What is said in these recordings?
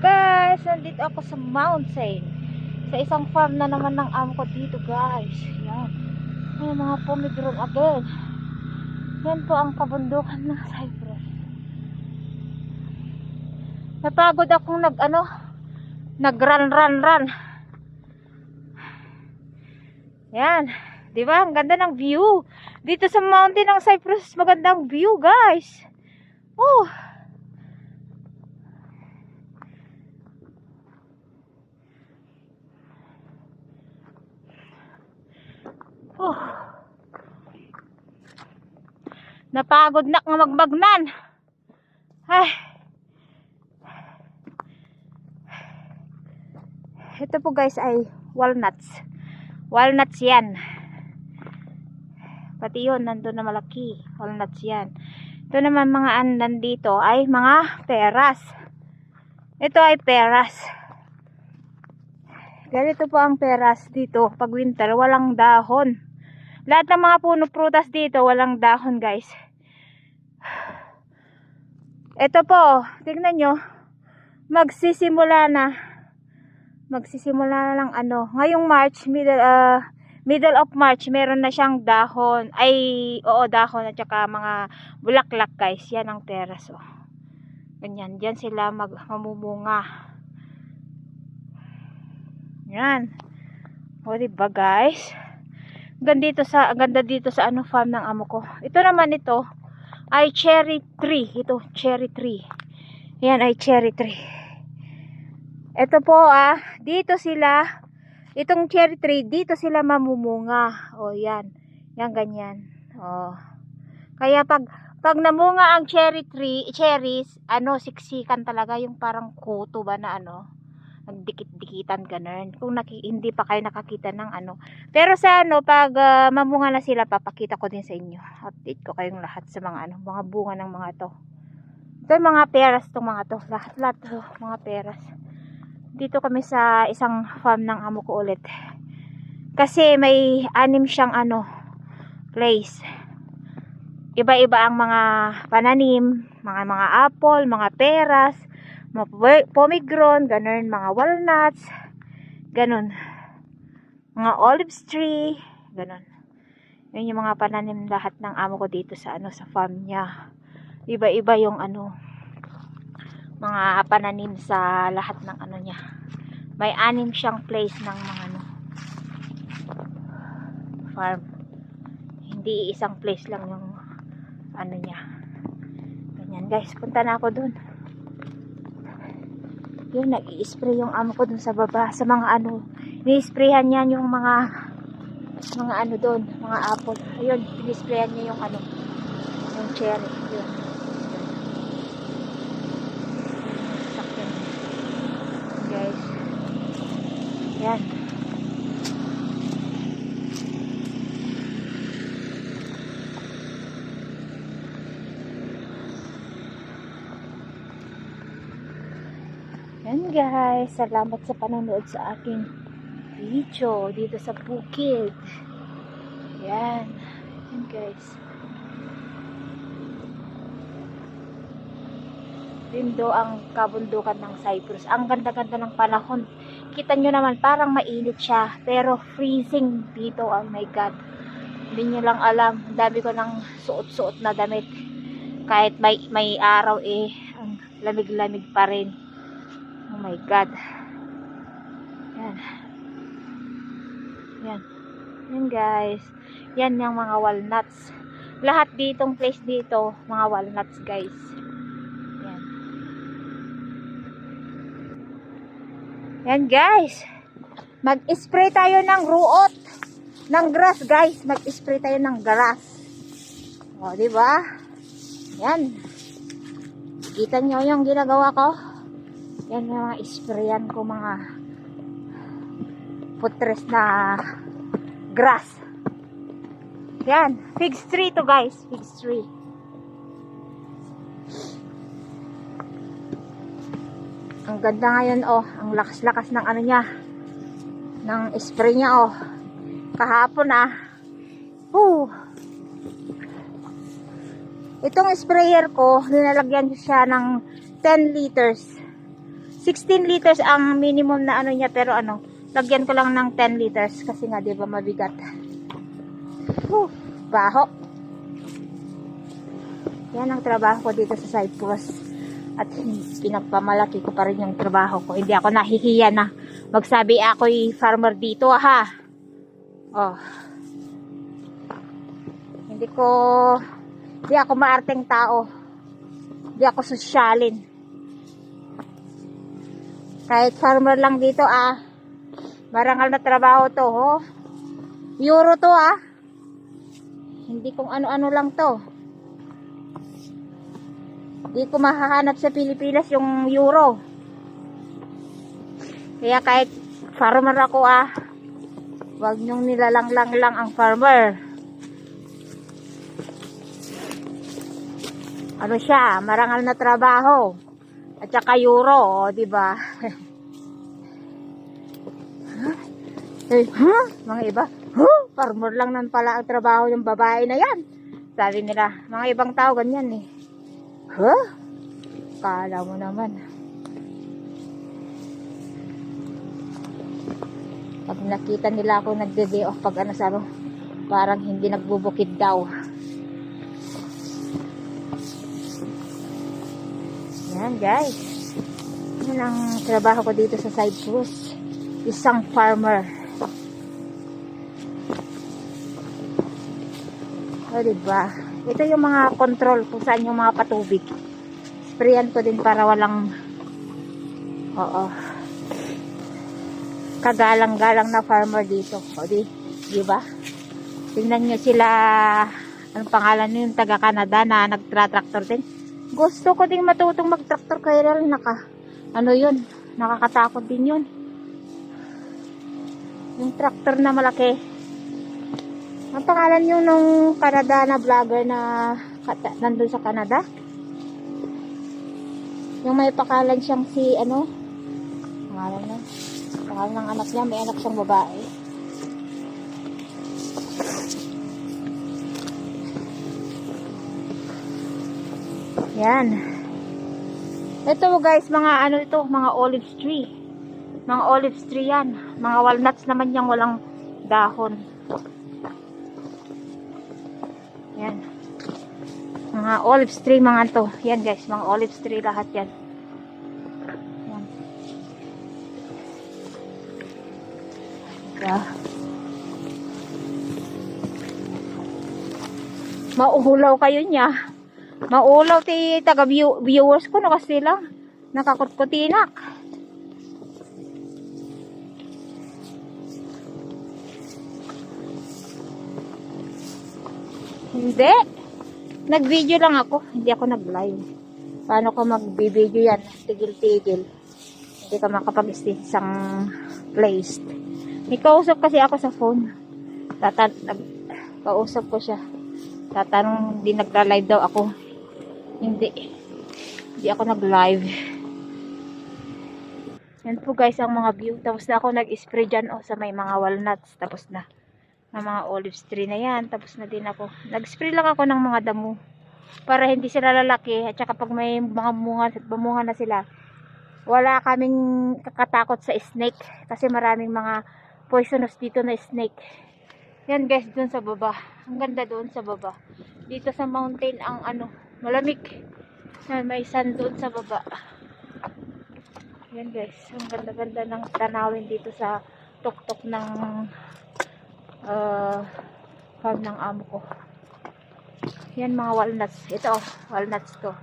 Guys, nandito ako sa mountain. Sa isang farm na naman ng amo ko dito, guys. Yan. May mga pomegranate again. Yan po ang kabundukan ng Cyprus. Napagod akong nag-run. Yan. Di ba? Ang ganda ng view. Dito sa mountain ng Cyprus, magandang view, guys. Oh. Oh. Napagod na nga magbagnan. Ay. Ito po guys ay walnuts. Walnuts yan. Pati yun, nandun na malaki. Walnuts yan. Ito naman mga andan dito ay mga peras. Ito ay peras. Ganito po ang peras dito. Pag winter, walang dahon. Lahat ng mga puno prutas dito, walang dahon guys. Ito po, tingnan nyo. Magsisimula na lang ngayong March, middle of March, meron na siyang dahon. Dahon at saka mga bulaklak guys. Yan ang peras. Oh. Ganyan, dyan sila mamumunga. Yan. O diba guys? Ganda dito sa farm ng amo ko. Ito naman ay cherry tree. Ito, cherry tree. Yan ay cherry tree. Ito po dito sila, itong cherry tree, dito sila mamumunga. O yan. Yan ganyan. O. Kaya pag namunga ang cherries, siksikan talaga yung parang kuto ba na nagdikit-dikitan ganun. Kung hindi pa kayo nakakita ng Pero sa pag mamunga na sila, papakita ko din sa inyo. Update ko kayong lahat sa mga mga bunga ng mga to. Ito yung mga peras tong mga to. Lahat to, mga peras. Dito kami sa isang farm ng amo ko ulit. Kasi may 6 siyang place. Iba-iba ang mga pananim, mga apple, mga peras, mga pomegranate, ganun, mga walnuts, ganun. Mga olive tree, ganun. Yun yung mga pananim lahat ng amo ko dito sa sa farm niya. Iba-iba yung mga pananim sa lahat ng niya. May 6 siyang place ng mga farm. Hindi isang place lang yung niya. Ganyan guys, punta na ako dun. Yun, nag-i-spray yung amo ko dun sa baba, sa mga ni-sprayan niya yung mga doon, mga apple. Ayun, ni-sprayan niya yung yung cherry. Yun. Sakyan. Guys. Yan. Yan guys, salamat sa panonood sa aking video dito sa bukid. Yan. Yan guys. Lindo ang kabundukan ng Cyprus. Ang ganda-ganda ng panahon. Kita nyo naman, parang mainit siya. Pero freezing dito. Oh my God. Hindi nyo lang alam. Dami ko ng suot-suot na damit. Kahit may araw ang lamig-lamig pa rin. Oh my God. Yan. Yan. Yan guys. Yan yung mga walnuts. Lahat ditong place dito, mga walnuts guys. Yan. Yan guys. Mag-spray tayo ng ruot. Ng grass guys. Mag-spray tayo ng grass. O, diba? Yan. Kita nyo yung ginagawa ko? Yan yung mga sprayan ko, mga putres na grass. Yan, fig tree to guys, fig tree. Ang ganda ngayon ang lakas-lakas ng niya, ng spray niya kahapon Itong sprayer ko, nilalagyan siya ng 10 liters. 16 liters ang minimum na ano niya, pero ano, lagyan ko lang ng 10 liters kasi nga 'di ba mabigat. Baho. Yan ang trabaho ko dito sa Cyprus. At pinagpamalaki ko pa rin yung trabaho ko. Hindi ako nahihiya na magsabi ako'y farmer dito, ha. Oh. Hindi ako maarteng tao. Hindi ako sosyalin. Kahit farmer lang dito, marangal na trabaho to, ho. Euro to, Hindi kung ano-ano lang to. Hindi ko mahahanap sa Pilipinas yung euro. Kaya kahit farmer ako, wag nyong nilalanglang lang ang farmer. Ano siya, marangal na trabaho. At saka euro, di ba? Mga iba, farmer lang nan pala ang trabaho ng babae na yan. Sabi nila, mga ibang tao ganyan eh. Kala mo naman. Pag nakita nila ako nagde-day off pag ano sabi, parang hindi nagbubukid daw. Yan guys. Yan ang trabaho ko dito sa Cyprus. Isang farmer. O diba? Ito yung mga control kung saan yung mga patubig. Sprayan ko din para walang kagalang-galang na farmer dito. O diba? Tingnan nyo sila, anong pangalan nyo, yung taga Canada na nagtra-tractor din. Gusto ko ding matutong mag-tractor kaya rin nakakatakot din yun. Yung tractor na malaki. Ang pangalan nyo nung Canada na vlogger na nandun sa Canada? Yung may pakalan siyang si pangalan ng anak niya, may anak siyang babae. Yan. Ito guys, mga olive tree. Mga olive tree yan. Mga walnuts naman yung walang dahon. Yan. Mga olive tree mga to. Yan guys, mga olive tree lahat yan. Yan. Yeah. Mauhulaw kayo niya. Maulaw ti taga viewers ko no kasi lang nakakutputinak. Hindi. Nag-video lang ako. Hindi ako nag-live. Paano ko mag-video yan? Tigil-tigil. Hindi ka makapag-stay isang place. May kausap kasi ako sa phone. Kausap ko siya. Tatanong, hindi nagla-live daw ako. Hindi ako nag-live. Yan po guys ang mga view. Tapos na ako nag-spray dyan sa may mga walnuts. Tapos na. Ng mga olive tree na yan. Tapos na din ako. Nag-spray lang ako ng mga damo. Para hindi sila lalaki. At saka pag may mga bumunga na sila, wala kaming kakatakot sa snake. Kasi maraming mga poisonous dito na snake. Yan guys, dun sa baba. Ang ganda doon sa baba. Dito sa mountain ang malamig. May sun doon sa baba. Yan guys, ang ganda-ganda ng tanawin dito sa tuktok ng farm ng amo ko. Yan mga walnuts. Ito walnuts to.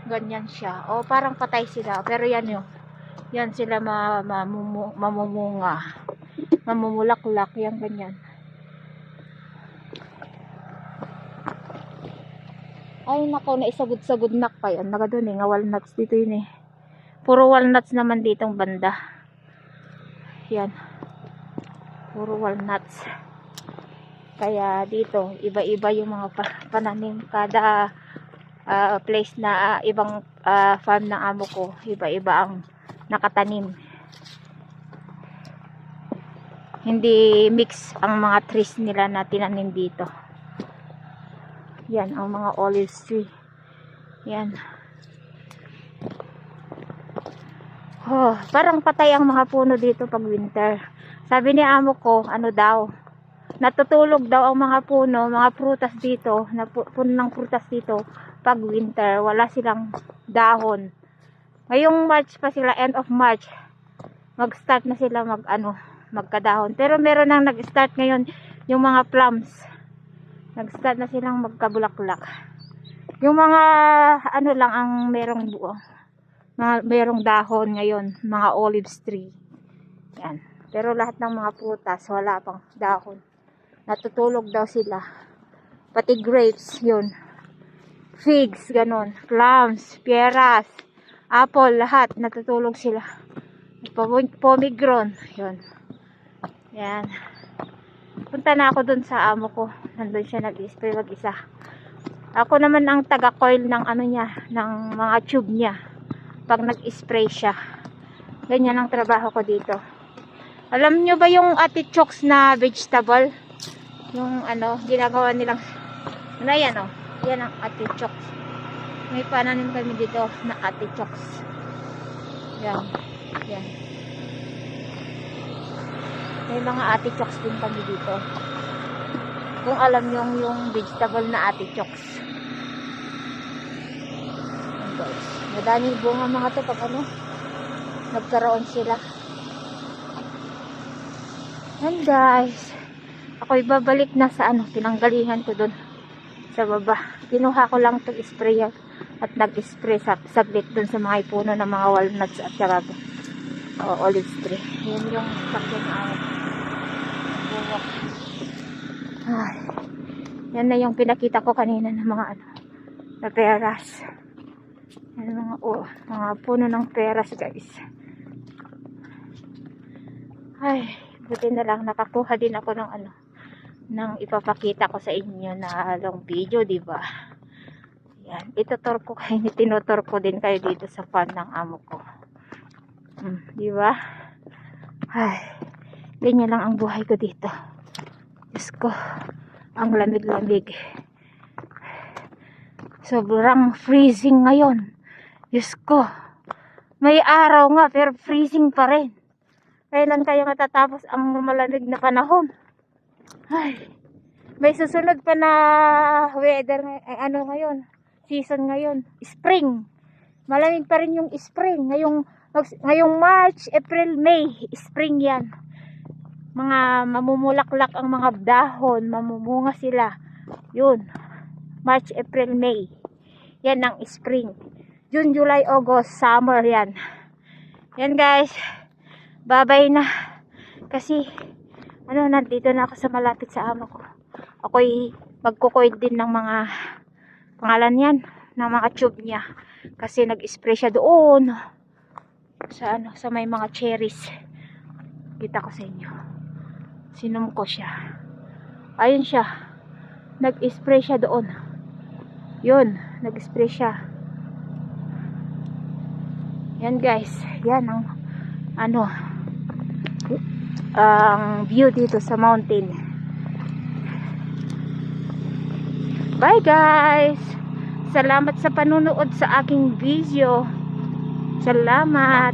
Ganyan siya. Parang patay sila. Pero yan yun. Yan sila mamumunga. Mamumulaklak. Yan ganyan. Ay nako, naisagod-sagod na pa yan. Naga doon nga walnuts dito yun eh. Puro walnuts naman ditong banda. Yan. Puro walnuts. Kaya dito, iba-iba yung mga pananim. Kada place na ibang farm ng amo ko, iba-iba ang nakatanim. Hindi mix ang mga trees nila na tinanim dito. Yan ang mga olive tree. Yan. Oh, parang patay ang mga puno dito pag winter. Sabi ni amo ko, ano daw, natutulog daw ang mga puno, mga prutas dito, puno ng prutas dito pag winter, wala silang dahon. Ngayong March pa sila, end of March, mag-start na sila magkadahon. Pero meron nang nag-start ngayon yung mga plums. Nag-start na silang magkabulaklak. Yung mga ano lang ang merong buo. Merong dahon ngayon, mga olives tree. Yan. Pero lahat ng mga prutas wala pang dahon. Natutulog daw sila. Pati grapes, yun. Figs, ganon. Plums, peras, apple, lahat natutulog sila. Pomegranate, yun. Yan. Punta na ako dun sa amo ko. Nandun siya nag-spray mag-isa. Ako naman ang taga-coil ng ano niya, ng mga tube niya. Pag nag-spray siya. Ganyan ang trabaho ko dito. Alam nyo ba yung artichokes na vegetable? Yung ano, ginagawa nilang ano yan oh. Yan ang artichokes. May pananim kami dito na artichokes. Yan. Yan. May mga artichokes din kami dito. Kung alam nyo yung vegetable na artichokes. Yan guys. Madaming bunga mga to pag ano nagkaroon sila. And guys, ako'y babalik na sa ano, pinanggalingan ko dun sa baba. Kinuha ko lang itong sprayer at nag-spray saglit dun sa mga puno ng mga walnuts at saka olive tree. Yan yung sakyan na ay, yan na yung pinakita ko kanina ng mga ano na peras. Yan mga puno ng peras guys. Ay, buti na lang nakakuha din ako ng ano nang ipapakita ko sa inyo na long video, di ba? Yan, itutur ko kayo, tinutur ko din kayo dito sa farm ng amo ko. Di ba? Ay, ganyan lang ang buhay ko dito. Diyos ko, ang lamig-lamig. Sobrang freezing ngayon. Diyos ko, may araw nga pero freezing pa rin. Kailan kaya matatapos ang malamig na panahon? Ay, may susunod pa na weather ano ngayon, season ngayon, spring. Malamig pa rin yung spring. Ngayong March, April, May, spring yan. Mga mamumulaklak ang mga dahon, mamumunga sila. Yun, March, April, May. Yan ang spring. June, July, August, summer yan. Yan guys. Bye-bye na. Kasi ano, nandito na ako sa malapit sa amo ko. Ako'y magkukoil din ng mga pangalan yan, ng mga tube niya. Kasi nag-spray siya doon sa ano, sa may mga cherries. Kita ko sa inyo. Sinum ko siya. Ayun siya. Nag-spray siya doon. Yun, nag-spray siya. Yan guys, yan ang ano, ang view dito sa mountain. Bye guys, salamat sa panunood sa aking video. Salamat.